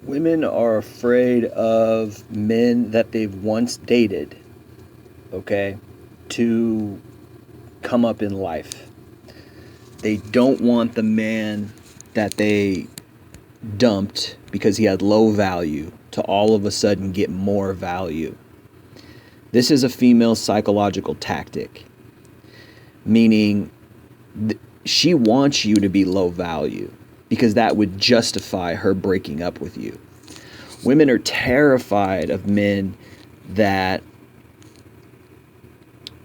Women are afraid of men that they've once dated, okay, to come up in life. They don't want the man that they dumped because he had low value to all of a sudden get more value. This is a female psychological tactic, meaning she wants you to be low value because that would justify her breaking up with you. Women are terrified of men that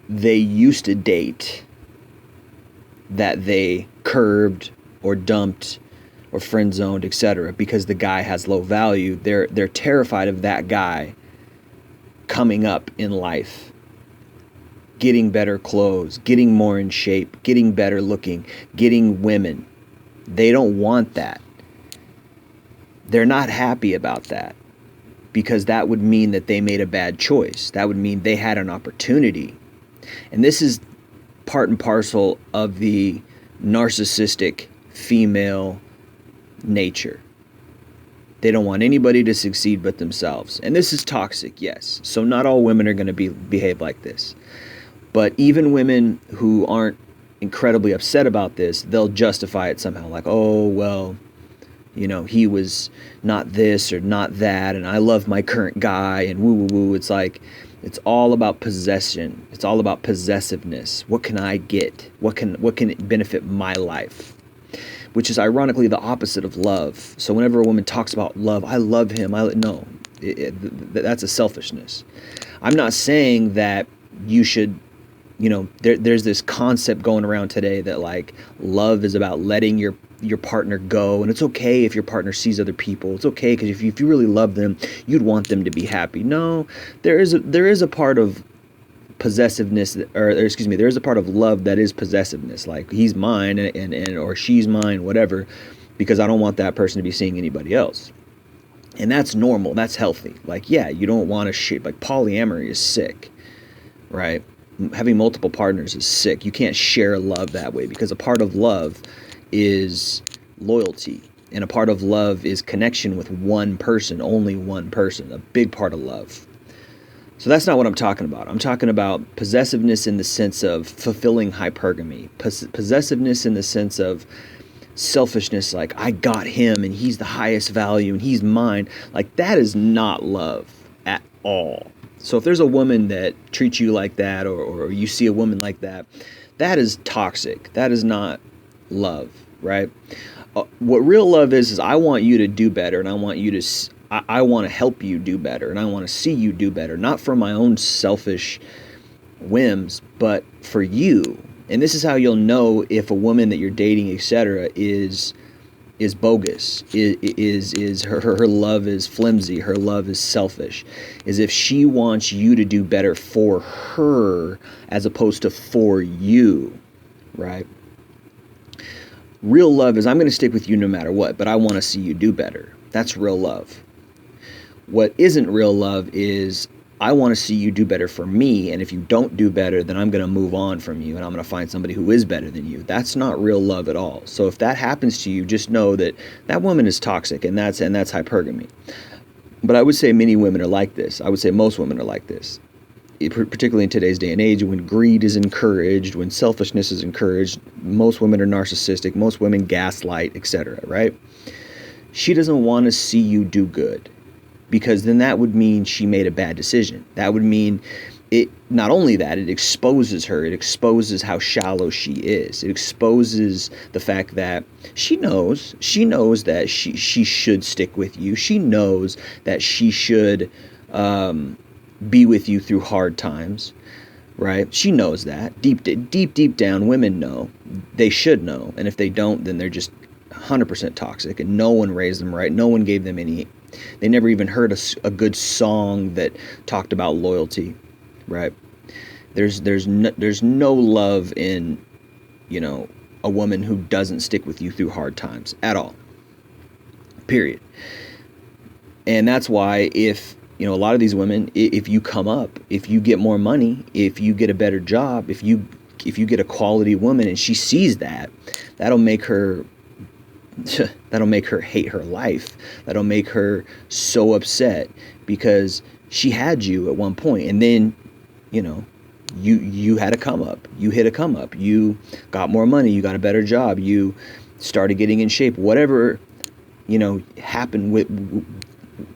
they used to date, that they curbed or dumped or friend zoned, etc., because the guy has low value. They're terrified of that guy coming up in life, getting better clothes, getting more in shape, getting better looking, getting women. They don't want that. They're not happy about that because that would mean that they made a bad choice. That would mean they had an opportunity. And this is part and parcel of the narcissistic female nature. They don't want anybody to succeed but themselves. And this is toxic, yes. So not all women are going to behave like this. But even women who aren't incredibly upset about this, they'll justify it somehow, like, oh, well, you know, he was not this or not that, and I love my current guy, and woo woo woo. It's like, it's all about possession. It's all about possessiveness. What can I get? What can benefit my life? Which is ironically the opposite of love. So whenever a woman talks about love, I love him. That's a selfishness. I'm not saying that you should, you know, there's this concept going around today that like love is about letting your partner go, and it's okay if your partner sees other people. It's okay because if you really love them, you'd want them to be happy. No, there is a part of possessiveness, or excuse me, there is a part of love that is possessiveness. Like he's mine and or she's mine, whatever, because I don't want that person to be seeing anybody else. And that's normal. That's healthy. Like, yeah, you don't want to shit. Like polyamory is sick, right? Having multiple partners is sick. You can't share love that way because a part of love is loyalty, and a part of love is connection with one person, only one person, a big part of love. So that's not what I'm talking about. I'm talking about possessiveness in the sense of fulfilling hypergamy, possessiveness in the sense of selfishness, like I got him and he's the highest value and he's mine. Like that is not love at all. So if there's a woman that treats you like that, or you see a woman like that, that is toxic. That is not love, right? What real love is I want you to do better, and I want you to I want to help you do better, and I want to see you do better, not for my own selfish whims, but for you. And this is how you'll know if a woman that you're dating, etc., is bogus, is her love is flimsy, her love is selfish, is if she wants you to do better for her as opposed to for you, right? Real love is I'm going to stick with you no matter what, but I want to see you do better. That's real love. What isn't real love is I want to see you do better for me, and if you don't do better, then I'm going to move on from you and I'm going to find somebody who is better than you. That's not real love at all. So if that happens to you, just know that that woman is toxic, and that's hypergamy. But I would say many women are like this. I would say most women are like this. Particularly in today's day and age, when greed is encouraged, when selfishness is encouraged, most women are narcissistic, most women gaslight, etc., right? She doesn't want to see you do good, because then that would mean she made a bad decision. That would mean it, not only that, it exposes her, it exposes how shallow she is. It exposes the fact that she knows that she should stick with you. She knows that she should be with you through hard times, right? She knows that. Deep down, women know. They should know. And if they don't, then they're just 100% toxic, and no one raised them right. No one gave them any. They never even heard a good song that talked about loyalty, right? There's no love in, you know, a woman who doesn't stick with you through hard times at all. Period. And that's why if, you know, a lot of these women, if you come up, if you get more money, if you get a better job, if you get a quality woman and she sees that, that'll make her that'll make her hate her life. That'll make her so upset because she had you at one point, and then, you know, you had a come up. You hit a come up. You got more money. You got a better job. You started getting in shape. Whatever, you know, happened with,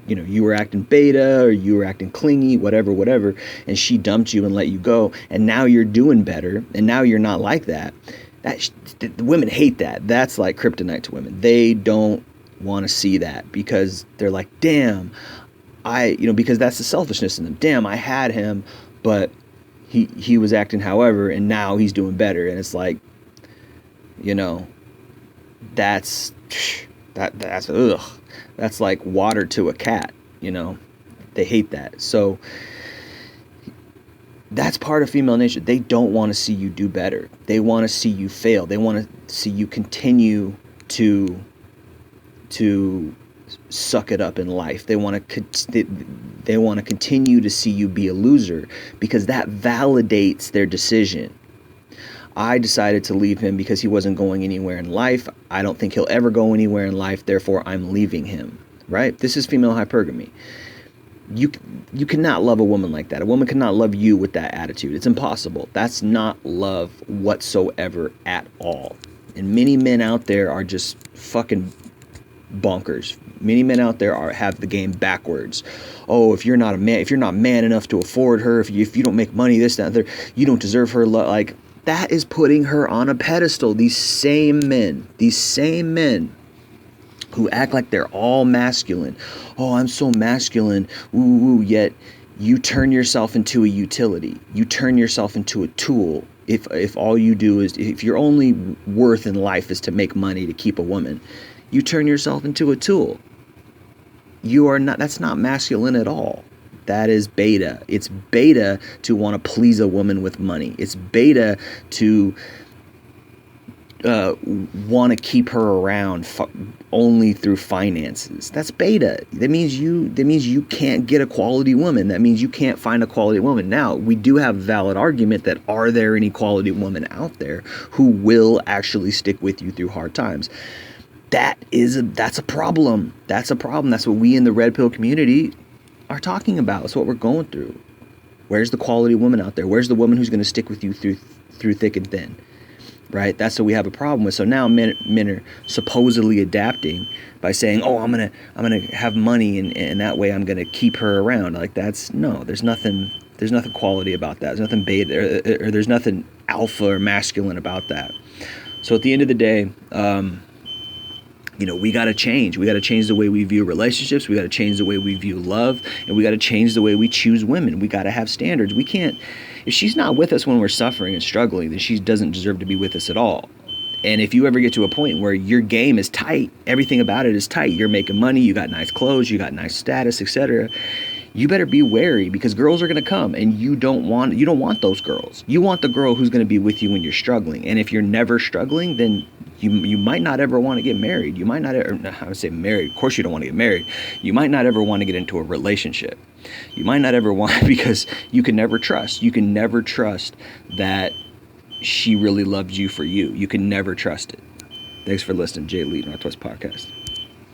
you know, you were acting beta or you were acting clingy, whatever, and she dumped you and let you go, and now you're doing better, and now you're not like that. The women hate that. That's like kryptonite to women. They don't want to see that because they're like, damn, because that's the selfishness in them. Damn, I had him, but he was acting however, and now he's doing better. And it's like, you know, that's ugh. That's like water to a cat, you know. They hate that. So that's part of female nature. They don't want to see you do better. They want to see you fail. They want to see you continue to suck it up in life. They want to continue to see you be a loser because that validates their decision. I decided to leave him because he wasn't going anywhere in life. I don't think he'll ever go anywhere in life. Therefore, I'm leaving him. Right? This is female hypergamy. You cannot love a woman like that. A woman cannot love you with that attitude. It's impossible. That's not love whatsoever at all. And many men out there are just fucking bonkers. Many men out there have the game backwards. Oh, if you're not man enough to afford her, if you don't make money, this, that, you don't deserve her love. Like, that is putting her on a pedestal. These same men who act like they're all masculine. Oh, I'm so masculine. Ooh, yet you turn yourself into a utility. You turn yourself into a tool. If all you do is, if your only worth in life is to make money to keep a woman, you turn yourself into a tool. That's not masculine at all. That is beta. It's beta to want to please a woman with money. It's beta to want to keep her around only through finances. That's beta. That means you can't get a quality woman. That means you can't find a quality woman. Now, we do have a valid argument that are there any quality women out there who will actually stick with you through hard times? That's a problem. That's a problem. That's what we in the red pill community are talking about. It's what we're going through. Where's the quality woman out there? Where's the woman who's going to stick with you through thick and thin? Right? That's what we have a problem with. So now men are supposedly adapting by saying, "Oh, I'm gonna have money, and that way I'm gonna keep her around." Like, there's nothing quality about that. There's nothing beta or there's nothing alpha or masculine about that. So at the end of the day, we got to change. We got to change the way we view relationships. We got to change the way we view love, and we got to change the way we choose women. We got to have standards. We can't. If she's not with us when we're suffering and struggling, then she doesn't deserve to be with us at all. And if you ever get to a point where your game is tight, everything about it is tight, you're making money, you got nice clothes, you got nice status, etc., you better be wary, because girls are going to come, and you don't want those girls. You want the girl who's going to be with you when you're struggling. And if you're never struggling, then you might not ever want to get married. You might not ever, I would say married. Of course you don't want to get married. You might not ever want to get into a relationship. You might not ever want, because you can never trust. You can never trust that she really loves you for you. You can never trust it. Thanks for listening. Jay Lee, Northwest Podcast.